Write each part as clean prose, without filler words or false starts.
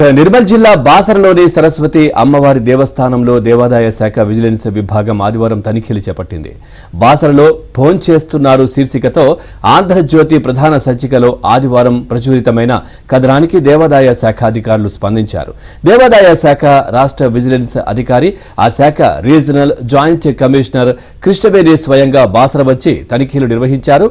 నిర్మల్ జిల్లా బాసరలోని సరస్వతి అమ్మవారి దేవస్థానంలో దేవాదాయ శాఖ విజిలెన్స్ విభాగం ఆదివారం తనిఖీలు చేపట్టింది. బాసరలో ఫోన్ చేస్తున్నారు శీర్షికతో ఆంధ్రజ్యోతి ప్రధాన సంచికలో ఆదివారం ప్రచురితమైన కథనానికి దేవాదాయ శాఖ అధికారులు స్పందించారు. దేవాదాయ శాఖ రాష్ట్ర విజిలెన్స్ అధికారి, ఆ శాఖ రీజనల్ జాయింట్ కమిషనర్ కృష్ణవేణి స్వయంగా బాసర వచ్చి తనిఖీలు నిర్వహించారు.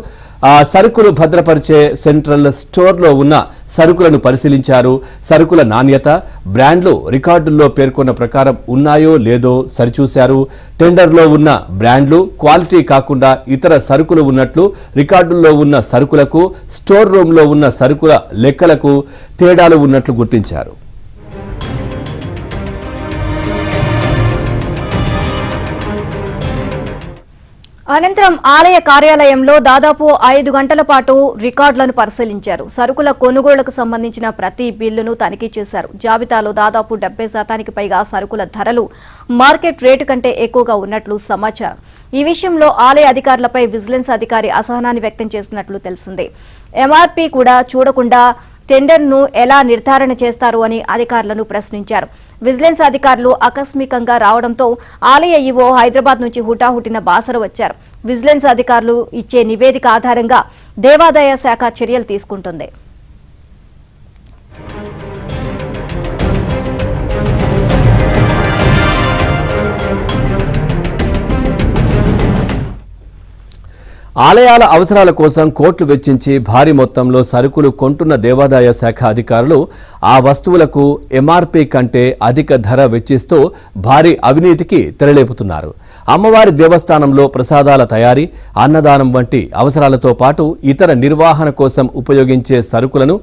ఆ సరుకులు భద్రపరిచే సెంట్రల్ స్టోర్లో ఉన్న సరుకులను పరిశీలించారు. సరుకుల నాణ్యత, బ్రాండ్లు రికార్డుల్లో పేర్కొన్న ప్రకారం ఉన్నాయో లేదో సరిచూశారు. టెండర్లో ఉన్న బ్రాండ్లు క్వాలిటీ కాకుండా ఇతర సరుకులు ఉన్నట్లు రికార్డుల్లో ఉన్న సరుకులకు, స్టోర్ రూమ్లో ఉన్న సరుకుల లెక్కలకు తేడాలు ఉన్నట్లు గుర్తించారు. అనంతరం ఆలయ కార్యాలయంలో దాదాపు 5 గంటల పాటు రికార్డులను పరిశీలించారు. సరుకుల కొనుగోళ్లకు సంబంధించిన ప్రతి బిల్లును తనిఖీ చేశారు. జాబితాలో దాదాపు 70% పైగా సరుకుల ధరలు మార్కెట్ రేటు కంటే ఎక్కువగా ఉన్నట్లు సమాచారం. ఈ విషయంలో ఆలయ అధికారులపై విజిలెన్స్ అధికారి అసహనాన్ని వ్యక్తం చేస్తున్నట్లు తెలిసింది. ఎంఆర్పీ కూడా చూడకుండా టెండర్ను ఎలా నిర్ధారణ చేస్తారు అని అధికారులను ప్రశ్నించారు. విజిలెన్స్ అధికారులు ఆకస్మికంగా రావడంతో ఆలయ ఈవో హైదరాబాద్ నుంచి హుటాహుటిన బాసర వచ్చారు. విజిలెన్స్ అధికారులు ఇచ్చే నివేదిక ఆధారంగా దేవాదాయ శాఖ చర్యలు తీసుకుంటుంది. ఆలయాల అవసరాల కోసం కోట్లు వెచ్చించి భారీ మొత్తంలో సరుకులు కొంటున్న దేవాదాయ శాఖ అధికారులు ఆ వస్తువులకు ఎంఆర్పీ కంటే అధిక ధర వెచ్చిస్తూ భారీ అవినీతికి తెరలేపుతున్నారు. అమ్మవారి దేవస్థానంలో ప్రసాదాల తయారీ, అన్నదానం వంటి అవసరాలతో పాటు ఇతర నిర్వహణ కోసం ఉపయోగించే సరుకులను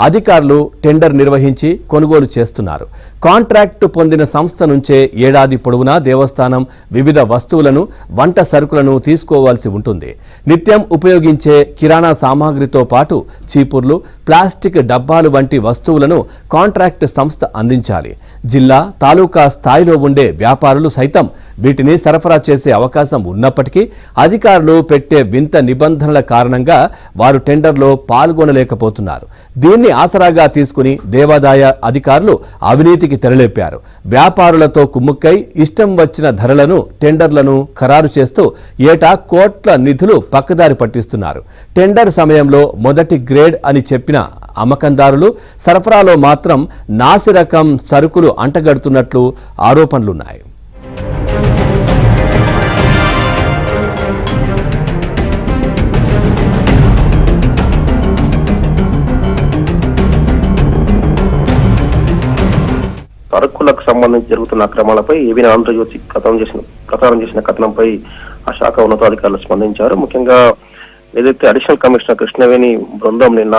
అధికారులు టెండర్ నిర్వహించి కొనుగోలు చేస్తున్నారు. కాంట్రాక్టు పొందిన సంస్థ నుంచే ఏడాది పొడవునా దేవస్థానం వివిధ వస్తువులను, వంట సరుకులను తీసుకోవాల్సి ఉంటుంది. నిత్యం ఉపయోగించే కిరాణా సామాగ్రితో పాటు చీపుర్లు, ప్లాస్టిక్ డబ్బాలు వంటి వస్తువులను కాంట్రాక్ట్ సంస్థ అందించాలి. జిల్లా, తాలూకా స్థాయిలో ఉండే వ్యాపారులు సైతం వీటిని సరఫరా చేసే అవకాశం ఉన్నప్పటికీ అధికారులు పెట్టే వింత నిబంధనల కారణంగా వారు టెండర్లో పాల్గొనలేకపోతున్నారు. దీన్ని ఆసరాగా తీసుకుని దేవాదాయ అధికారులు అవినీతికి తెరలేపారు. వ్యాపారులతో కుమ్ముక్కై ఇష్టం వచ్చిన ధరలను, టెండర్లను ఖరారు చేస్తూ ఏటా కోట్ల నిధులు పక్కదారి పట్టిస్తున్నారు. టెండర్ సమయంలో మొదటి గ్రేడ్ అని చెప్పిన అమ్మకందారులు సరఫరాలో మాత్రం నాసిరకం సరుకులు అంటగడుతున్నట్లు ఆరోపణలున్నాయి. సరుకులకు సంబంధించి జరుగుతున్న అక్రమాలపై ఏబీఎన్ ఆంధ్రజ్యోతి ప్రసారం చేసిన కథనంపై ఆ శాఖ ఉన్నతాధికారులు స్పందించారు. ముఖ్యంగా ఏదైతే అడిషనల్ కమిషనర్ కృష్ణవేణి బృందం నిన్న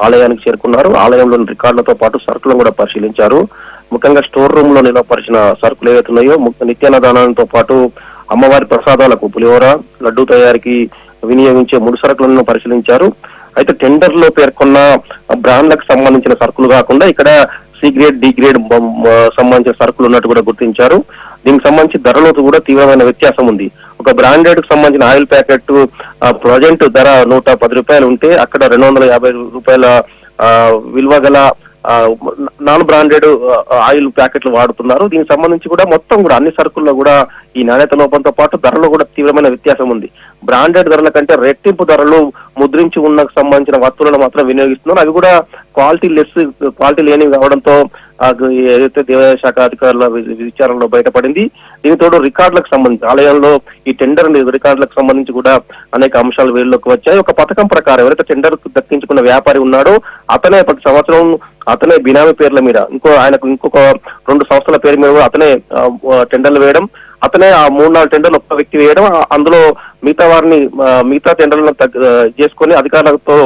ఆలయానికి చేరుకున్నారు. ఆలయంలోని రికార్డులతో పాటు సరుకులను కూడా పరిశీలించారు. ముఖ్యంగా స్టోర్ రూమ్ లో నిలవపరిచిన సరుకులు ఏవైతున్నాయో నిత్యాన్నదానంతో పాటు అమ్మవారి ప్రసాదాలకు పులిహోర, లడ్డూ తయారీకి వినియోగించే ముడి సరుకులను పరిశీలించారు. అయితే టెండర్ లో పేర్కొన్న బ్రాండ్లకు సంబంధించిన సరుకులు కాకుండా ఇక్కడ సి గ్రేడ్, డి గ్రేడ్ సంబంధించిన సరుకులు ఉన్నట్టు కూడా గుర్తించారు. దీనికి సంబంధించి ధరలో కూడా తీవ్రమైన వ్యత్యాసం ఉంది. ఒక బ్రాండెడ్ కు సంబంధించిన ఆయిల్ ప్యాకెట్ ప్రజెంట్ ధర 110 రూపాయలు ఉంటే అక్కడ 250 రూపాయల విలువ గల నాన్ బ్రాండెడ్ ఆయిల్ ప్యాకెట్లు వాడుతున్నారు. దీనికి సంబంధించి కూడా మొత్తం కూడా అన్ని సరుకుల్లో కూడా ఈ నాణ్యత లోపంతో పాటు ధరలో కూడా తీవ్రమైన వ్యత్యాసం ఉంది. బ్రాండెడ్ ధరల కంటే రెట్టింపు ధరలు ముద్రించి ఉన్న సంబంధించిన వస్తువులను మాత్రం వినియోగిస్తున్నారు. అవి కూడా క్వాలిటీ లేనివి కావడంతో ఏదైతే దేవాదాయ శాఖ అధికారుల విచారణలో బయటపడింది. దీనితోడు రికార్డులకు సంబంధించి ఆలయంలో ఈ టెండర్ రికార్డులకు సంబంధించి కూడా అనేక అంశాలు వేరులోకి వచ్చాయి. ఒక పథకం ప్రకారం ఎవరైతే టెండర్ దక్కించుకున్న వ్యాపారి ఉన్నాడో అతనే ప్రతి సంవత్సరం అతనే బినామీ పేర్ల మీద ఆయనకు ఇంకొక 2 సంస్థల పేరు మీద కూడా అతనే టెండర్లు వేయడం, అతనే ఆ 3-4 టెండర్లు ఒక్క వ్యక్తి వేయడం, అందులో మిగతా టెండర్లను చేసుకుని అధికారులతో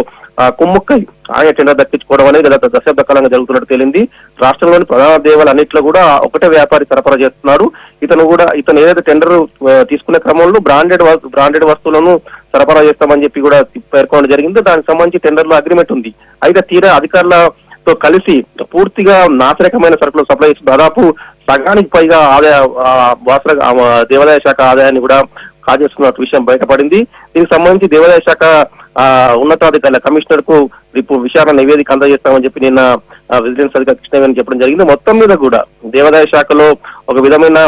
కుమ్ముక్కై ఆయన టెండర్ దక్కించుకోవడం అనేది గత దశాబ్ద కాలంగా జరుగుతున్నట్టు తేలింది. రాష్ట్రంలోని ప్రధాన దేవాలయాలు అన్నింటిలో కూడా ఒకటే వ్యాపారి సరఫరా చేస్తున్నారు. ఇతను ఏదైతే టెండర్ తీసుకునే క్రమంలో బ్రాండెడ్ వస్తువులను సరఫరా చేస్తామని చెప్పి కూడా పేర్కొనడం జరిగింది. దానికి సంబంధించి టెండర్లో అగ్రిమెంట్ ఉంది. అయితే తీరా అధికారులతో కలిసి పూర్తిగా నాసిరకమైన సరుకులు సప్లై చేసి దాదాపు సగానికి పైగా దేవాదాయ శాఖ ఆదాయాన్ని కూడా కాజేస్తున్న విషయం బయటపడింది. దీనికి సంబంధించి దేవాదాయ శాఖ ఉన్నతాధికారుల కమిషనర్ కు ఇప్పుడు విచారణ నివేదిక అందజేస్తామని చెప్పి నిన్న విజిలెన్స్ అధికారి కృష్ణవేణి చెప్పడం జరిగింది. మొత్తం మీద కూడా దేవాదాయ శాఖలో ఒక విధమైన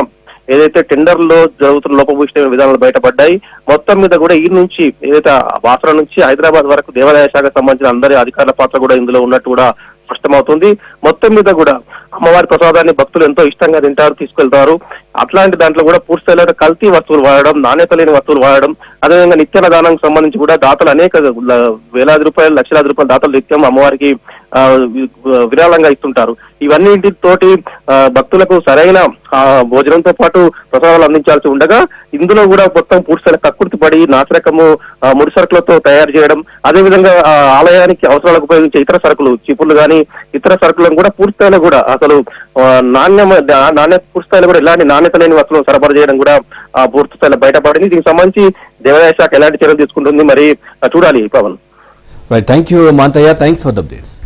ఏదైతే టెండర్లో జరుగుతున్న లోపభూయిష్ట విధానాలు బయటపడ్డాయి. మొత్తం మీద కూడా ఈ నుంచి ఏదైతే బాసర నుంచి హైదరాబాద్ వరకు దేవాదాయ శాఖకు సంబంధించిన అందరి అధికారుల పాత్ర కూడా ఇందులో ఉన్నట్టు కూడా స్పష్టమవుతుంది. మొత్తం మీద కూడా అమ్మవారి ప్రసాదాన్ని భక్తులు ఎంతో ఇష్టంగా తింటారు, తీసుకెళ్తారు. అట్లాంటి దాంట్లో కూడా పూర్తి స్థాయిలో కల్తీ వస్తువులు వాడడం, నాణ్యత లేని వస్తువులు వాడడం, అదేవిధంగా నిత్యాన దానానికి సంబంధించి కూడా దాతలు అనేక వేలాది రూపాయలు, లక్షలాది రూపాయలు దాతలు నిత్యం అమ్మవారికి విరాళంగా ఇస్తుంటారు. ఇవన్నింటితోటి భక్తులకు సరైన భోజనంతో పాటు ప్రసాదాలు అందించాల్సి ఉండగా ఇందులో కూడా మొత్తం పూర్తి కక్కుర్తి పడి నాసిరకము ముడి సరుకులతో తయారు చేయడం, అదేవిధంగా ఆలయానికి అవసరాలకు ఉపయోగించే ఇతర సరుకులు, చిపుర్లు కానీ ఇతర సరుకులను కూడా పూర్తి స్థాయిలో కూడా అసలు నాణ్యత పూర్తి స్థాయిలో కూడా ఇలాంటి నాణ్యత లేని వస్తువులను సరఫరా చేయడం కూడా పూర్తి స్థాయిలో బయటపడింది. దీనికి సంబంధించి దేవాదాయ శాఖ ఎలాంటి చర్యలు తీసుకుంటుంది మరి చూడాలి. Pawan, right, thank you Manthayya, thanks for the updates.